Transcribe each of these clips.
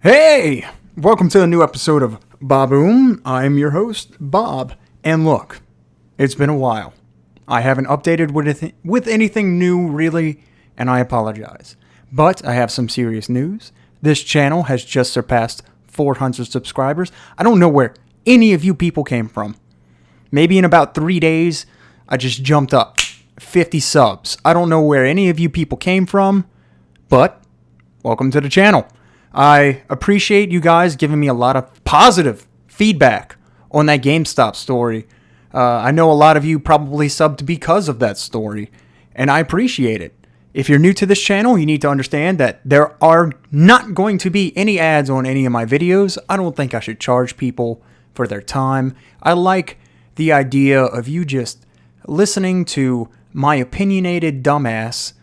Hey! Welcome to a new episode of Bobboom. I'm your host, Bob. And look, it's been a while. I haven't updated with anything new, really, and I apologize. But I have some serious news. This channel has just surpassed 400 subscribers. I don't know where any of you people came from. Maybe in about 3 days, I just jumped up 50 subs. I don't know where any of you people came from, but welcome to the channel. I appreciate you guys giving me a lot of positive feedback on that GameStop story. I know a lot of you probably subbed because of that story, and I appreciate it. If you're new to this channel, you need to understand that there are not going to be any ads on any of my videos. I don't think I should charge people for their time. I like the idea of you just listening to my opinionated dumbass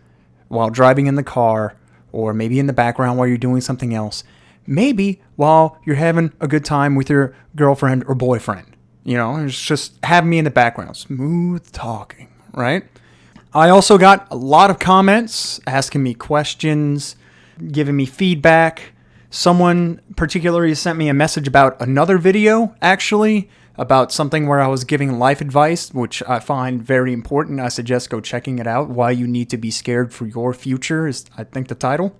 while driving in the car, or maybe in the background while you're doing something else. Maybe while you're having a good time with your girlfriend or boyfriend. You know, it's just have me in the background. Smooth talking, right? I also got a lot of comments asking me questions, giving me feedback. Someone particularly sent me a message about another video, actually, about something where I was giving life advice, which I find very important. I suggest go checking it out. Why You Need to Be Scared for Your Future is, I think, the title.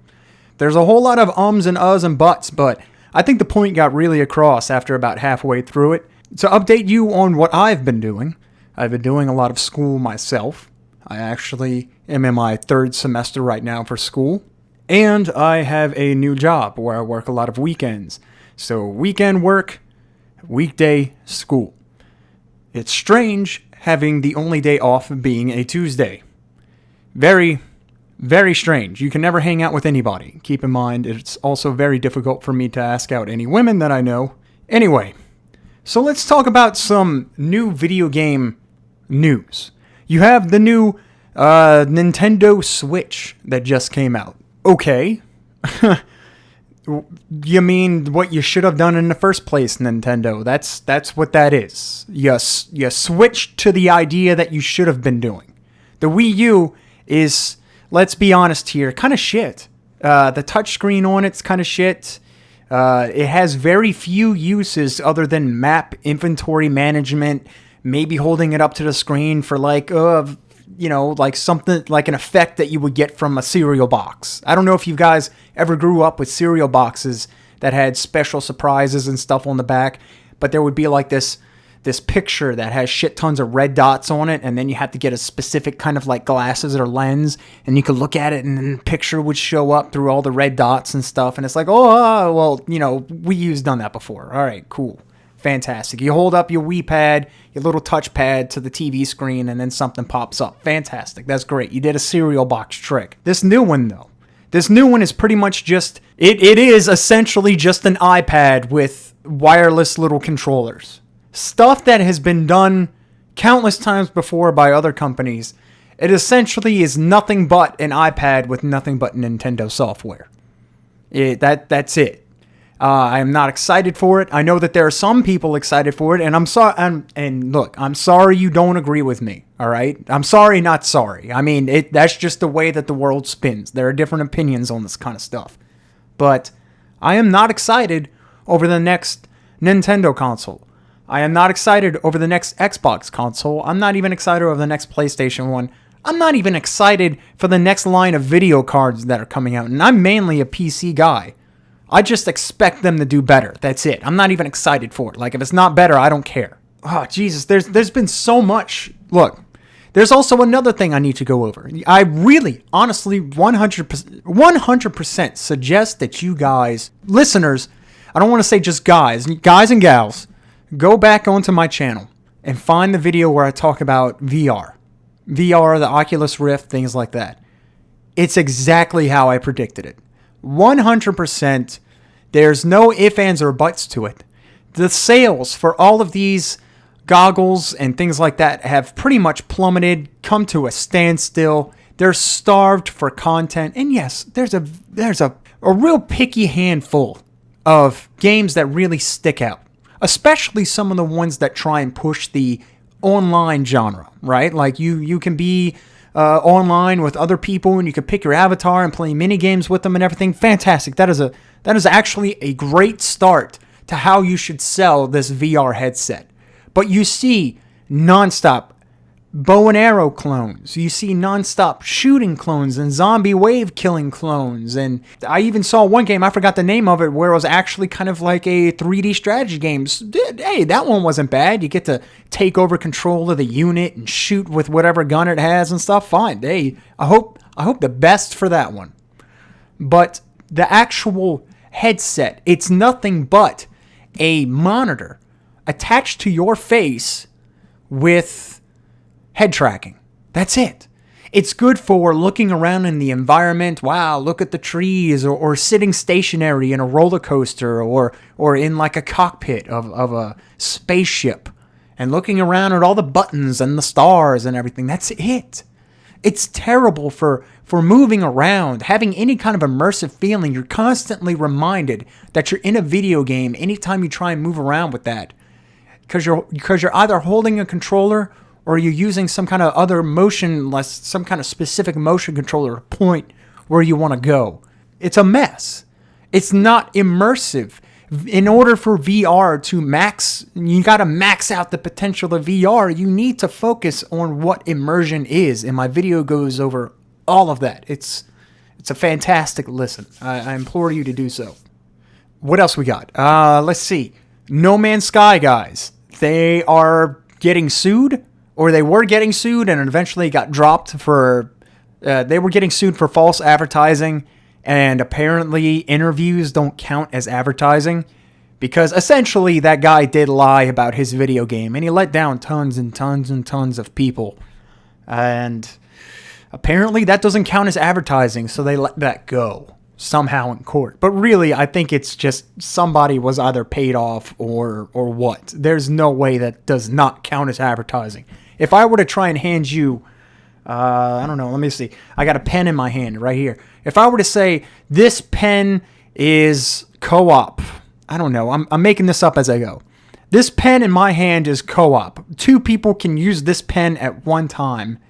There's a whole lot of ums and uhs and buts, but I think the point got really across after about halfway through it. To update you on what I've been doing, I've been doing a lot of school myself. I actually am in my 3rd semester right now for school. And I have a new job where I work a lot of weekends. So weekend work, weekday school. It's strange having the only day off being a Tuesday. Very, very strange. You can never hang out with anybody. Keep in mind, it's also very difficult for me to ask out any women that I know. Anyway, so let's talk about some new video game news. You have the new Nintendo Switch that just came out. Okay. You mean what you should have done in the first place, Nintendo. That's what that is. You switched to the idea that you should have been doing. The Wii U is, let's be honest here, kind of shit. The touchscreen on it's kind of shit. It has very few uses other than map inventory management, maybe holding it up to the screen for like something like an effect that you would get from a cereal box. I don't know if you guys ever grew up with cereal boxes that had special surprises and stuff on the back, but there would be like this picture that has shit tons of red dots on it, and then you have to get a specific kind of like glasses or lens, and you could look at it, and then the picture would show up through all the red dots and stuff, and it's like, Wii U's done that before. All right, cool. Fantastic. You hold up your Wii pad, your little touchpad to the TV screen, and then something pops up. Fantastic. That's great. You did a cereal box trick. This new one, though. This new one is pretty much just... It is essentially just an iPad with wireless little controllers. Stuff that has been done countless times before by other companies. It essentially is nothing but an iPad with nothing but Nintendo software. That's it. I am not excited for it. I know that there are some people excited for it, and I'm sorry. And look, I'm sorry you don't agree with me. All right, I'm sorry, not sorry. I mean, that's just the way that the world spins. There are different opinions on this kind of stuff, but I am not excited over the next Nintendo console. I am not excited over the next Xbox console. I'm not even excited over the next PlayStation 1. I'm not even excited for the next line of video cards that are coming out, and I'm mainly a PC guy. I just expect them to do better. That's it. I'm not even excited for it. Like, if it's not better, I don't care. Oh, Jesus. There's been so much. Look, there's also another thing I need to go over. I really, honestly, 100% suggest that you guys, listeners, I don't want to say just guys and gals, go back onto my channel and find the video where I talk about VR. VR, the Oculus Rift, things like that. It's exactly how I predicted it. 100%. There's no ifs, ands, or buts to it. The sales for all of these goggles and things like that have pretty much plummeted, come to a standstill. They're starved for content. And yes, there's a real picky handful of games that really stick out, especially some of the ones that try and push the online genre, right? Like you can be online with other people, and you could pick your avatar and play mini games with them and everything. Fantastic. That is actually a great start to how you should sell this VR headset. But you see nonstop bow and arrow clones. You see nonstop shooting clones and zombie wave killing clones. And I even saw one game, I forgot the name of it, where it was actually kind of like a 3D strategy game. Hey, that one wasn't bad. You get to take over control of the unit and shoot with whatever gun it has and stuff. Fine. Hey, I hope the best for that one. But the actual headset, it's nothing but a monitor attached to your face with head tracking. That's it. It's good for looking around in the environment. Wow, look at the trees, or sitting stationary in a roller coaster, or in like a cockpit of a spaceship and looking around at all the buttons and the stars and everything. That's it. It's terrible for moving around, having any kind of immersive feeling. You're constantly reminded that you're in a video game anytime you try and move around with that. Because you're either holding a controller or you're using some kind of other some kind of specific motion controller to point where you want to go. It's a mess. It's not immersive. In order for VR to you got to max out the potential of VR. You need to focus on what immersion is. And my video goes over all of that. It's a fantastic listen. I implore you to do so. What else we got? Let's see. No Man's Sky guys. They are getting sued. Or they were getting sued and eventually got dropped for... they were getting sued for false advertising, and apparently interviews don't count as advertising, because essentially that guy did lie about his video game, and he let down tons and tons and tons of people. And apparently that doesn't count as advertising, so they let that go somehow in court. But really, I think it's just somebody was either paid off or what. There's no way that does not count as advertising. If I were to try and hand you, I don't know, let me see. I got a pen in my hand right here. If I were to say, this pen is co-op. I don't know. I'm making this up as I go. This pen in my hand is co-op. 2 people can use this pen at one time.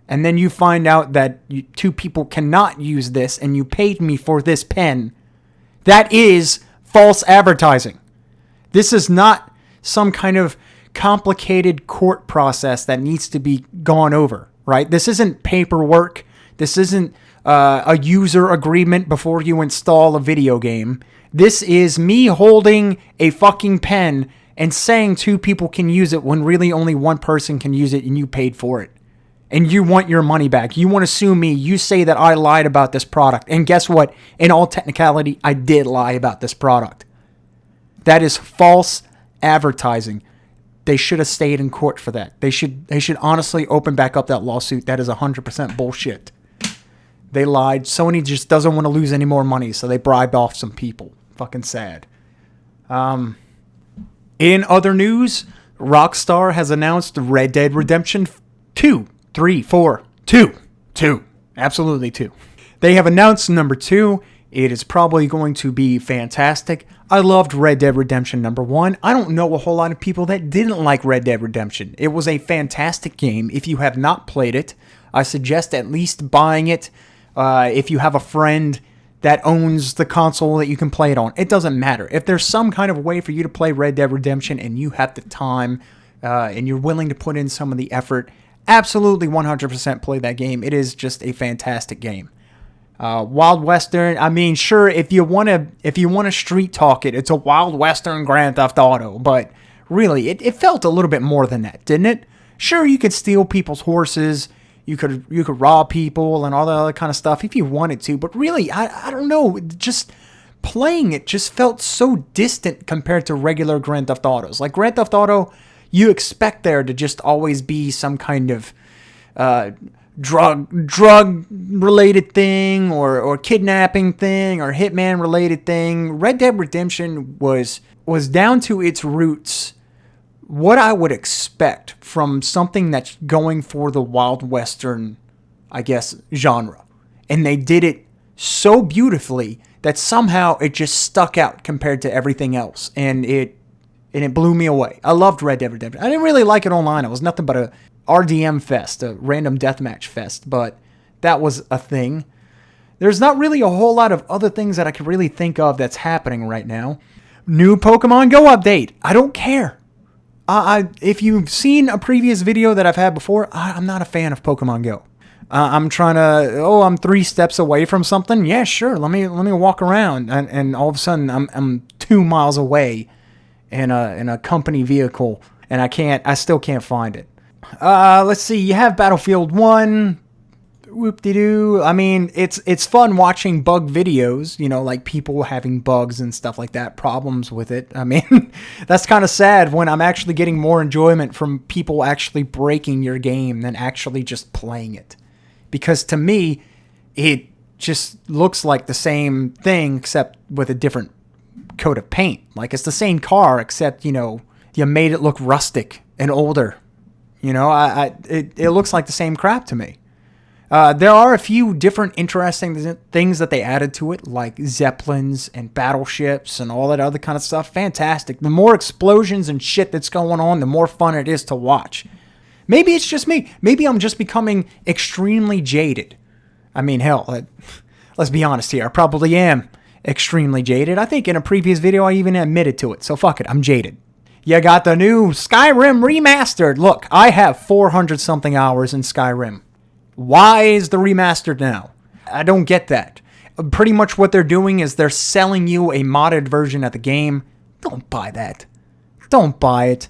And then you find out that 2 people cannot use this and you paid me for this pen. That is false advertising. This is not some kind of complicated court process that needs to be gone over, right? This isn't paperwork. This isn't a user agreement before you install a video game. This is me holding a fucking pen and saying 2 people can use it when really only 1 person can use it and you paid for it. And you want your money back. You want to sue me. You say that I lied about this product. And guess what? In all technicality, I did lie about this product. That is false advertising. They should have stayed in court for that. They should honestly open back up that lawsuit. That is 100% bullshit. They lied. Sony just doesn't want to lose any more money, so they bribed off some people. Fucking sad. In other news, Rockstar has announced Red Dead Redemption 2. 3, 4, 2. Absolutely 2. They have announced number 2. It is probably going to be fantastic. I loved Red Dead Redemption number 1. I don't know a whole lot of people that didn't like Red Dead Redemption. It was a fantastic game. If you have not played it, I suggest at least buying it. If you have a friend that owns the console that you can play it on, it doesn't matter. If there's some kind of way for you to play Red Dead Redemption and you have the time and you're willing to put in some of the effort, absolutely 100% play that game. It is just a fantastic game. Wild Western, I mean, sure, if you want to street talk it, it's a Wild Western Grand Theft Auto, but really, it felt a little bit more than that, didn't it? Sure, you could steal people's horses, you could rob people and all that other kind of stuff if you wanted to, but really, I don't know, just playing it just felt so distant compared to regular Grand Theft Autos. Like Grand Theft Auto, you expect there to just always be some kind of drug related thing or kidnapping thing or hitman related thing. Red Dead Redemption was down to its roots what I would expect from something that's going for the Wild Western, I guess, genre. And they did it so beautifully that somehow it just stuck out compared to everything else. And it and it blew me away. I loved Red Dead Redemption. I didn't really like it online. It was nothing but a RDM fest, a random deathmatch fest, but that was a thing. There's not really a whole lot of other things that I could really think of that's happening right now. New Pokemon Go update. I don't care. If you've seen a previous video that I've had before, I'm not a fan of Pokemon Go. I'm trying to, I'm 3 steps away from something. Yeah, sure. Let me walk around, and all of a sudden I'm 2 miles away in a company vehicle, and I still can't find it. Let's see. You have Battlefield 1. Whoop-de-doo. I mean, it's fun watching bug videos, like people having bugs and stuff like that, problems with it. I mean, that's kind of sad when I'm actually getting more enjoyment from people actually breaking your game than actually just playing it. Because to me, it just looks like the same thing except with a different coat of paint. Like, it's the same car except, you made it look rustic and older. It looks like the same crap to me. There are a few different interesting things that they added to it, like Zeppelins and battleships and all that other kind of stuff. Fantastic. The more explosions and shit that's going on, the more fun it is to watch. Maybe it's just me. Maybe I'm just becoming extremely jaded. I mean, hell, let's be honest here. I probably am extremely jaded. I think in a previous video I even admitted to it. So fuck it, I'm jaded. You got the new Skyrim remastered. Look, I have 400-something hours in Skyrim. Why is the remastered now? I don't get that. Pretty much what they're doing is they're selling you a modded version of the game. Don't buy that. Don't buy it.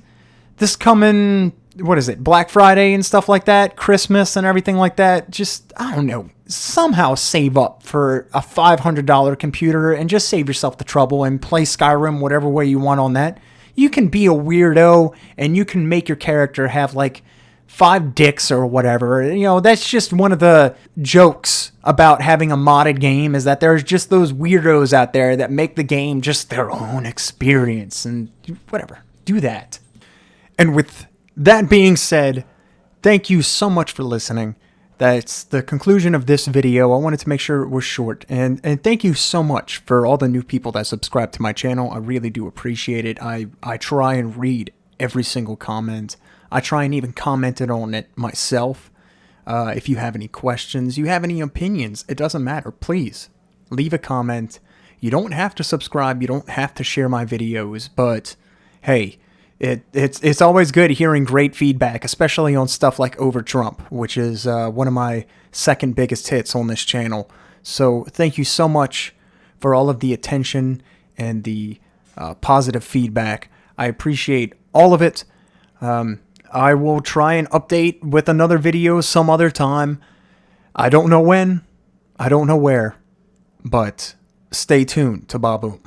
This coming, what is it, Black Friday and stuff like that, Christmas and everything like that. Just, I don't know, somehow save up for a $500 computer and just save yourself the trouble and play Skyrim whatever way you want on that. You can be a weirdo and you can make your character have like 5 dicks or whatever. That's just one of the jokes about having a modded game, is that there's just those weirdos out there that make the game just their own experience, and whatever. Do that. And with that being said, thank you so much for listening. That's the conclusion of this video. I wanted to make sure it was short. And thank you so much for all the new people that subscribe to my channel. I really do appreciate it. I try and read every single comment. I try and even comment on it myself. If you have any questions, you have any opinions, it doesn't matter. Please leave a comment. You don't have to subscribe. You don't have to share my videos. But hey, it's always good hearing great feedback, especially on stuff like Over Trump, which is one of my second biggest hits on this channel. So thank you so much for all of the attention and the positive feedback. I appreciate all of it. I will try and update with another video some other time. I don't know when, I don't know where, but stay tuned to Bobboom.